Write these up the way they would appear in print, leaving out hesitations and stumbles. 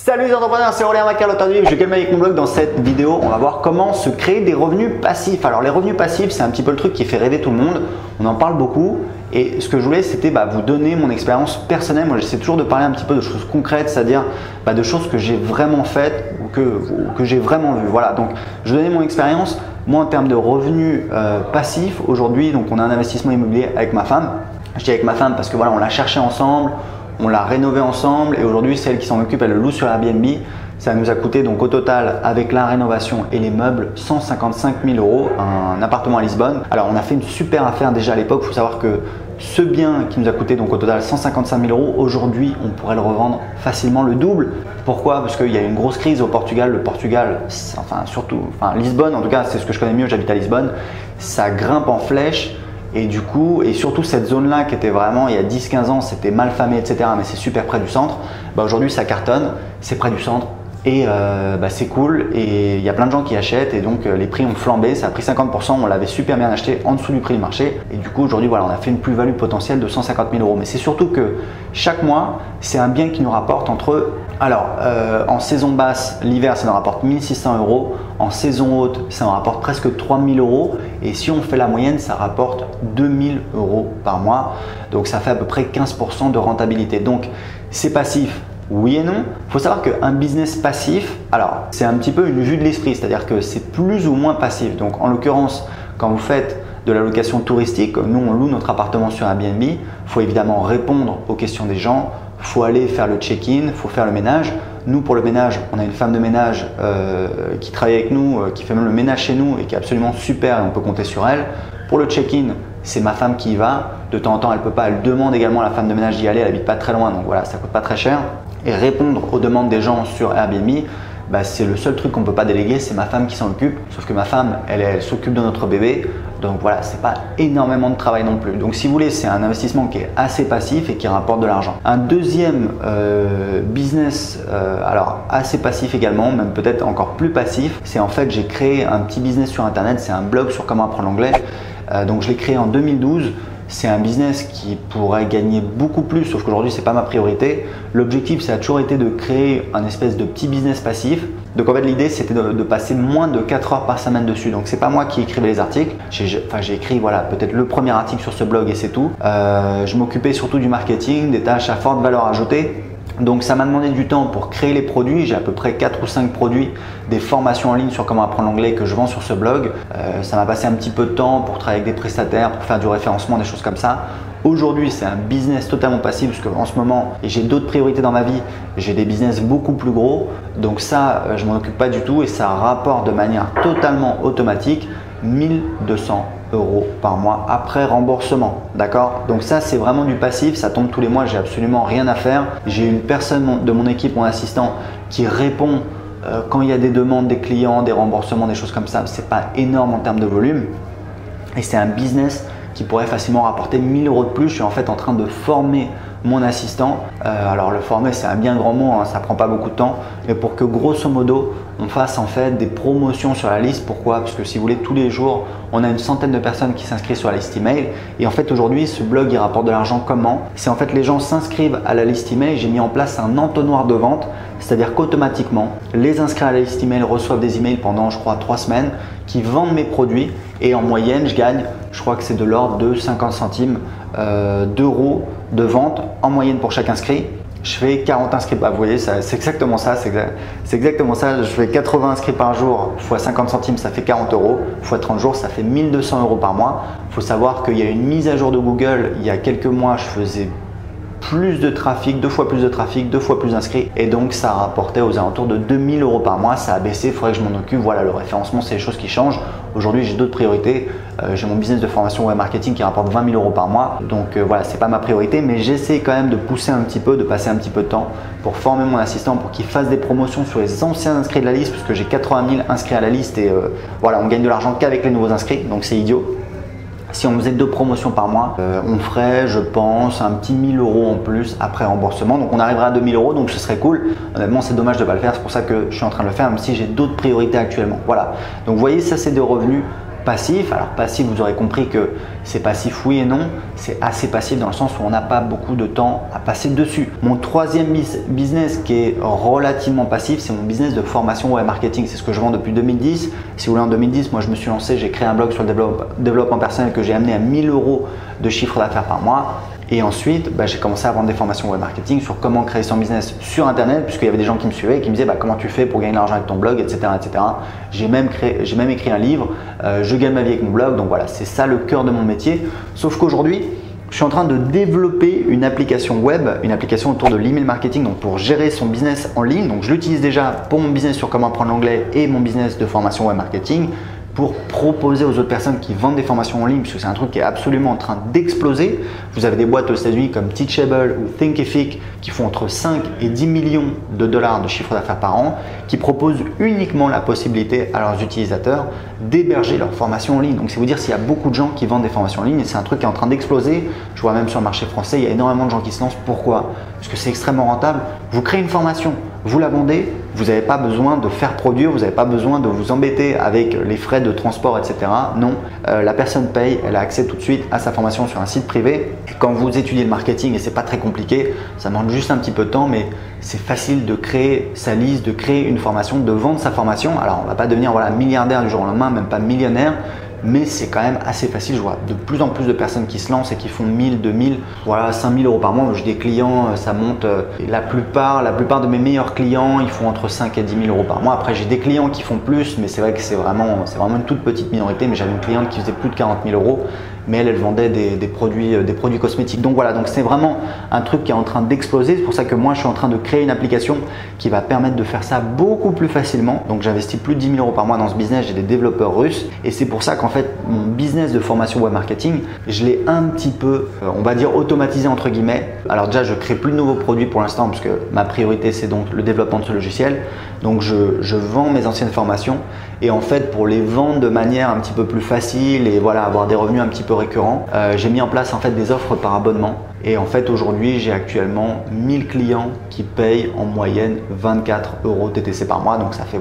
Salut les entrepreneurs, c'est Aurélien Macar, l'auteur du livre Je gagne avec mon blog. Dans cette vidéo, on va voir comment se créer des revenus passifs. Alors les revenus passifs, c'est un petit peu le truc qui fait rêver tout le monde. On en parle beaucoup et ce que je voulais, c'était vous donner mon expérience personnelle. Moi, j'essaie toujours de parler un petit peu de choses concrètes, c'est-à-dire de choses que j'ai vraiment faites ou que j'ai vraiment vues. Voilà, donc je vais donner mon expérience. Moi, en termes de revenus passifs, aujourd'hui, donc on a un investissement immobilier avec ma femme. Je dis avec ma femme parce que voilà, on l'a cherché ensemble. On l'a rénové ensemble et aujourd'hui c'est elle qui s'en occupe, elle le loue sur Airbnb. Ça nous a coûté donc au total avec la rénovation et les meubles 155 000 €, un appartement à Lisbonne. Alors on a fait une super affaire déjà à l'époque. Il faut savoir que ce bien qui nous a coûté donc au total 155 000 €, aujourd'hui on pourrait le revendre facilement le double. Pourquoi? Parce qu'il y a eu une grosse crise au Portugal. Le Portugal, Lisbonne en tout cas, c'est ce que je connais mieux, j'habite à Lisbonne. Ça grimpe en flèche. Et du coup, et surtout cette zone-là qui était vraiment, il y a 10-15 ans, c'était mal famé, etc. Mais c'est super près du centre. Aujourd'hui, ça cartonne, c'est près du centre et c'est cool. Et il y a plein de gens qui achètent et donc les prix ont flambé. Ça a pris 50%, on l'avait super bien acheté en dessous du prix du marché. Et du coup, aujourd'hui, voilà, on a fait une plus-value potentielle de 150 000 €. Mais c'est surtout que chaque mois, c'est un bien qui nous rapporte en saison basse, l'hiver, ça nous rapporte 1 600 €. En saison haute, ça nous rapporte presque 3 000 €. Et si on fait la moyenne, ça rapporte 2 000 € par mois. Donc, ça fait à peu près 15% de rentabilité. Donc, c'est passif. Oui et non. Il faut savoir qu'un business passif, alors c'est un petit peu une vue de l'esprit, c'est-à-dire que c'est plus ou moins passif. Donc, en l'occurrence, quand vous faites de la location touristique, nous on loue notre appartement sur Airbnb, il faut évidemment répondre aux questions des gens. Il faut aller faire le check-in, il faut faire le ménage. Nous, pour le ménage, on a une femme de ménage qui travaille avec nous, qui fait même le ménage chez nous et qui est absolument super et on peut compter sur elle. Pour le check-in, c'est ma femme qui y va. De temps en temps, elle ne peut pas. Elle demande également à la femme de ménage d'y aller. Elle n'habite pas très loin, donc voilà, ça ne coûte pas très cher. Et répondre aux demandes des gens sur Airbnb, c'est le seul truc qu'on ne peut pas déléguer, c'est ma femme qui s'en occupe. Sauf que ma femme, elle s'occupe de notre bébé. Donc voilà, c'est pas énormément de travail non plus. Donc si vous voulez, c'est un investissement qui est assez passif et qui rapporte de l'argent. Un deuxième business, alors assez passif également, même peut-être encore plus passif, c'est en fait j'ai créé un petit business sur internet, c'est un blog sur comment apprendre l'anglais. Donc je l'ai créé en 2012. C'est un business qui pourrait gagner beaucoup plus, sauf qu'aujourd'hui, ce n'est pas ma priorité. L'objectif, ça a toujours été de créer un espèce de petit business passif. Donc en fait, l'idée, c'était de passer moins de 4 heures par semaine dessus. Donc c'est pas moi qui écrivais les articles. J'ai écrit peut-être le premier article sur ce blog et c'est tout. Je m'occupais surtout du marketing, des tâches à forte valeur ajoutée. Donc ça m'a demandé du temps pour créer les produits. J'ai à peu près 4 ou 5 produits, des formations en ligne sur comment apprendre l'anglais que je vends sur ce blog. Ça m'a passé un petit peu de temps pour travailler avec des prestataires, pour faire du référencement, des choses comme ça. Aujourd'hui, c'est un business totalement passif parce qu'en ce moment, j'ai d'autres priorités dans ma vie. J'ai des business beaucoup plus gros. Donc ça, je m'en occupe pas du tout et ça rapporte de manière totalement automatique 1 200 € par mois après remboursement. D'accord? Donc ça, c'est vraiment du passif. Ça tombe tous les mois. J'ai absolument rien à faire. J'ai une personne de mon équipe, mon assistant, qui répond quand il y a des demandes des clients, des remboursements, des choses comme ça. C'est pas énorme en termes de volume. Et c'est un business qui pourrait facilement rapporter 1 000 € de plus. Je suis en fait en train de former mon assistant. Alors le former, c'est un bien grand mot, hein, ça prend pas beaucoup de temps, mais pour que grosso modo on fasse en fait des promotions sur la liste. Pourquoi? Parce que si vous voulez, tous les jours on a une centaine de personnes qui s'inscrivent sur la liste email et en fait aujourd'hui ce blog il rapporte de l'argent. Comment? C'est en fait les gens s'inscrivent à la liste email. J'ai mis en place un entonnoir de vente, c'est-à-dire qu'automatiquement les inscrits à la liste email reçoivent des emails pendant je crois 3 semaines qui vendent mes produits et en moyenne je gagne, je crois que c'est de l'ordre de 50 centimes d'euros de vente en moyenne pour chaque inscrit. Je fais 40 inscrits, vous voyez, c'est exactement ça, c'est exactement ça. Je fais 80 inscrits par jour fois 50 centimes, ça fait 40 € fois 30 jours, ça fait 1 200 € par mois. Il faut savoir qu'il y a une mise à jour de Google il y a quelques mois, je faisais plus de trafic, 2 fois plus de trafic, 2 fois plus d'inscrits et donc ça rapportait aux alentours de 2 000 € par mois. Ça a baissé, il faudrait que je m'en occupe. Voilà, le référencement, c'est les choses qui changent. Aujourd'hui, j'ai d'autres priorités. J'ai mon business de formation web marketing qui rapporte 20 000 € par mois. Donc voilà, c'est pas ma priorité, mais j'essaie quand même de pousser un petit peu, de passer un petit peu de temps pour former mon assistant pour qu'il fasse des promotions sur les anciens inscrits de la liste, parce que j'ai 80 000 inscrits à la liste et voilà, on gagne de l'argent qu'avec les nouveaux inscrits, donc c'est idiot. Si on faisait 2 promotions par mois, on ferait, je pense, un petit 1 000 € en plus après remboursement. Donc on arriverait à 2 000 €, donc ce serait cool. Honnêtement, c'est dommage de ne pas le faire. C'est pour ça que je suis en train de le faire, même si j'ai d'autres priorités actuellement. Voilà. Donc vous voyez, ça c'est des revenus passif. Alors passif, vous aurez compris que c'est passif oui et non, c'est assez passif dans le sens où on n'a pas beaucoup de temps à passer dessus. Mon troisième business qui est relativement passif, c'est mon business de formation web marketing. C'est ce que je vends depuis 2010. Si vous voulez, en 2010, moi je me suis lancé, j'ai créé un blog sur le développement personnel que j'ai amené à 1000 € de chiffre d'affaires par mois. Et ensuite, j'ai commencé à vendre des formations web marketing sur comment créer son business sur Internet, puisqu'il y avait des gens qui me suivaient et qui me disaient comment tu fais pour gagner de l'argent avec ton blog, etc. etc. J'ai même écrit un livre, je gagne ma vie avec mon blog, donc voilà, c'est ça le cœur de mon métier. Sauf qu'aujourd'hui, je suis en train de développer une application web, une application autour de l'email marketing, donc pour gérer son business en ligne. Donc je l'utilise déjà pour mon business sur comment apprendre l'anglais et mon business de formation web marketing, pour proposer aux autres personnes qui vendent des formations en ligne, puisque c'est un truc qui est absolument en train d'exploser. Vous avez des boîtes aux États-Unis comme Teachable ou Thinkific qui font entre 5 et 10 millions de dollars de chiffre d'affaires par an, qui proposent uniquement la possibilité à leurs utilisateurs d'héberger leurs formations en ligne. Donc c'est vous dire s'il y a beaucoup de gens qui vendent des formations en ligne et c'est un truc qui est en train d'exploser. Je vois même sur le marché français, il y a énormément de gens qui se lancent. Pourquoi? Parce que c'est extrêmement rentable. Vous créez une formation, vous la vendez, vous n'avez pas besoin de faire produire, vous n'avez pas besoin de vous embêter avec les frais de transport, etc. Non, la personne paye, elle a accès tout de suite à sa formation sur un site privé. Et quand vous étudiez le marketing, et c'est pas très compliqué, ça demande juste un petit peu de temps, mais c'est facile de créer sa liste, de créer une formation, de vendre sa formation. Alors on ne va pas devenir milliardaire du jour au lendemain, même pas millionnaire, mais c'est quand même assez facile. Je vois de plus en plus de personnes qui se lancent et qui font 1000, 2000, 5000 € par mois. J'ai des clients, ça monte. La plupart de mes meilleurs clients, ils font entre 5 et 10 000 € par mois. Après, j'ai des clients qui font plus, mais c'est vrai que c'est vraiment une toute petite minorité. Mais j'avais une cliente qui faisait plus de 40 000 €, mais elle vendait des produits cosmétiques. Donc voilà, donc c'est vraiment un truc qui est en train d'exploser. C'est pour ça que moi, je suis en train de créer une application qui va permettre de faire ça beaucoup plus facilement. Donc j'investis plus de 10 000 € par mois dans ce business. J'ai des développeurs russes et c'est pour ça qu'en fait, mon business de formation web marketing, je l'ai un petit peu, on va dire, automatisé entre guillemets. Alors déjà, je crée plus de nouveaux produits pour l'instant parce que ma priorité, c'est donc le développement de ce logiciel. Donc je vends mes anciennes formations et en fait, pour les vendre de manière un petit peu plus facile et voilà, avoir des revenus un petit peu récurrents, j'ai mis en place en fait des offres par abonnement. Et en fait, aujourd'hui, j'ai actuellement 1000 clients qui payent en moyenne 24 € TTC par mois. Donc ça fait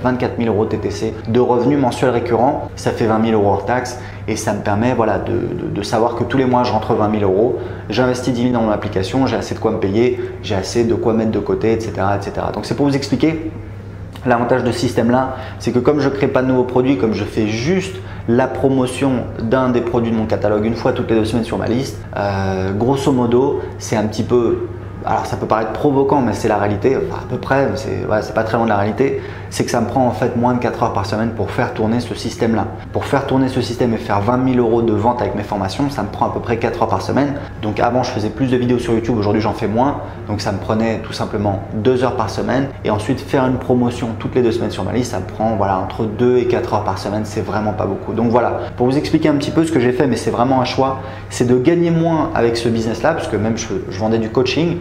24 000 € TTC de revenus mensuels récurrents. Ça fait 20 000 € hors taxe et ça me permet de savoir que tous les mois, je rentre 20 000 €. J'investis 10 000 dans mon application, j'ai assez de quoi me payer, j'ai assez de quoi mettre de côté, etc. etc. Donc c'est pour vous expliquer. L'avantage de ce système-là, c'est que comme je ne crée pas de nouveaux produits, comme je fais juste la promotion d'un des produits de mon catalogue une fois toutes les 2 semaines sur ma liste, grosso modo, c'est un petit peu, alors ça peut paraître provoquant, mais c'est la réalité, enfin à peu près, c'est pas très loin de la réalité, c'est que ça me prend en fait moins de 4 heures par semaine pour faire tourner ce système-là. Pour faire tourner ce système et faire 20 000 € de vente avec mes formations, ça me prend à peu près 4 heures par semaine. Donc avant, je faisais plus de vidéos sur YouTube, aujourd'hui j'en fais moins. Donc ça me prenait tout simplement 2 heures par semaine. Et ensuite, faire une promotion toutes les 2 semaines sur ma liste, ça me prend entre 2 et 4 heures par semaine, c'est vraiment pas beaucoup. Donc voilà, pour vous expliquer un petit peu ce que j'ai fait, mais c'est vraiment un choix, c'est de gagner moins avec ce business-là, parce que même je vendais du coaching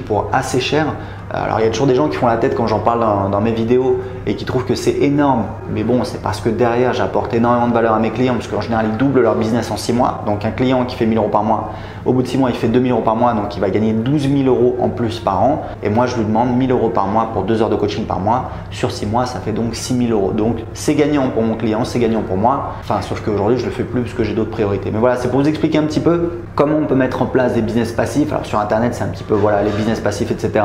pour assez cher. Alors il y a toujours des gens qui font la tête quand j'en parle dans mes vidéos et qui trouvent que c'est énorme, mais bon, c'est parce que derrière j'apporte énormément de valeur à mes clients, parce qu'en général ils doublent leur business en 6 mois. Donc un client qui fait 1000 € par mois, au bout de 6 mois il fait 2000 € par mois, donc il va gagner 12 000 € en plus par an. Et moi je lui demande 1000 € par mois pour 2 heures de coaching par mois. Sur 6 mois ça fait donc 6 000 €. Donc c'est gagnant pour mon client, c'est gagnant pour moi. Enfin, sauf qu'aujourd'hui je le fais plus parce que j'ai d'autres priorités. Mais voilà, c'est pour vous expliquer un petit peu comment on peut mettre en place des business passifs. Alors sur internet c'est un petit peu les business passifs, etc.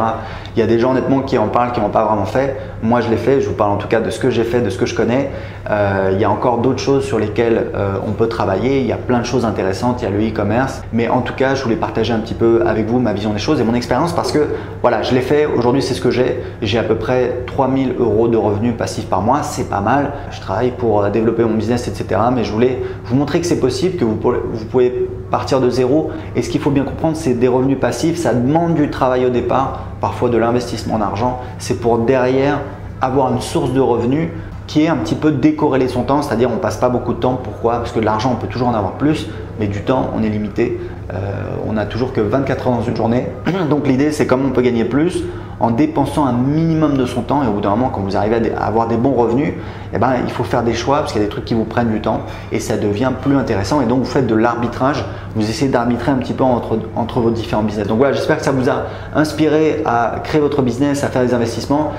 Il y a des gens honnêtement qui en parlent, qui n'ont pas vraiment fait. Moi je l'ai fait, je vous parle en tout cas de ce que j'ai fait, de ce que je connais. Il y a encore d'autres choses sur lesquelles on peut travailler. Il y a plein de choses intéressantes, il y a le e-commerce. Mais en tout cas, je voulais partager un petit peu avec vous ma vision des choses et mon expérience parce que voilà, je l'ai fait. Aujourd'hui, c'est ce que j'ai. J'ai à peu près 3000 € de revenus passifs par mois. C'est pas mal. Je travaille pour développer mon business, etc. Mais je voulais vous montrer que c'est possible, que vous pouvez partir de zéro. Et ce qu'il faut bien comprendre, c'est des revenus passifs. Ça demande du travail au départ, parfois de l'investissement en argent. C'est pour derrière avoir une source de revenus qui est un petit peu décorrélée de son temps, c'est-à-dire on passe pas beaucoup de temps. Pourquoi? Parce que de l'argent on peut toujours en avoir plus, mais du temps on est limité. On n'a toujours que 24 heures dans une journée. Donc l'idée c'est comment on peut gagner plus en dépensant un minimum de son temps, et au bout d'un moment quand vous arrivez à avoir des bons revenus, eh ben, il faut faire des choix parce qu'il y a des trucs qui vous prennent du temps et ça devient plus intéressant. Et donc, vous faites de l'arbitrage, vous essayez d'arbitrer un petit peu entre vos différents business. Donc voilà, j'espère que ça vous a inspiré à créer votre business, à faire des investissements.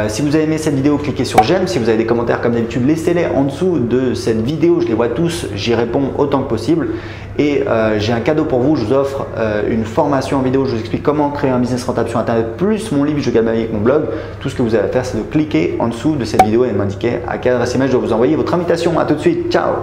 Si vous avez aimé cette vidéo, cliquez sur j'aime. Si vous avez des commentaires comme d'habitude, laissez-les en dessous de cette vidéo. Je les vois tous, j'y réponds autant que possible. Et j'ai un cadeau pour vous, je vous offre une formation en vidéo, je vous explique comment créer un business rentable sur internet, plus mon livre Je gagne ma vie avec mon blog. Tout ce que vous avez à faire, c'est de cliquer en dessous de cette vidéo et de m'indiquer à quelle adresse email je dois vous envoyer votre invitation. À tout de suite, ciao!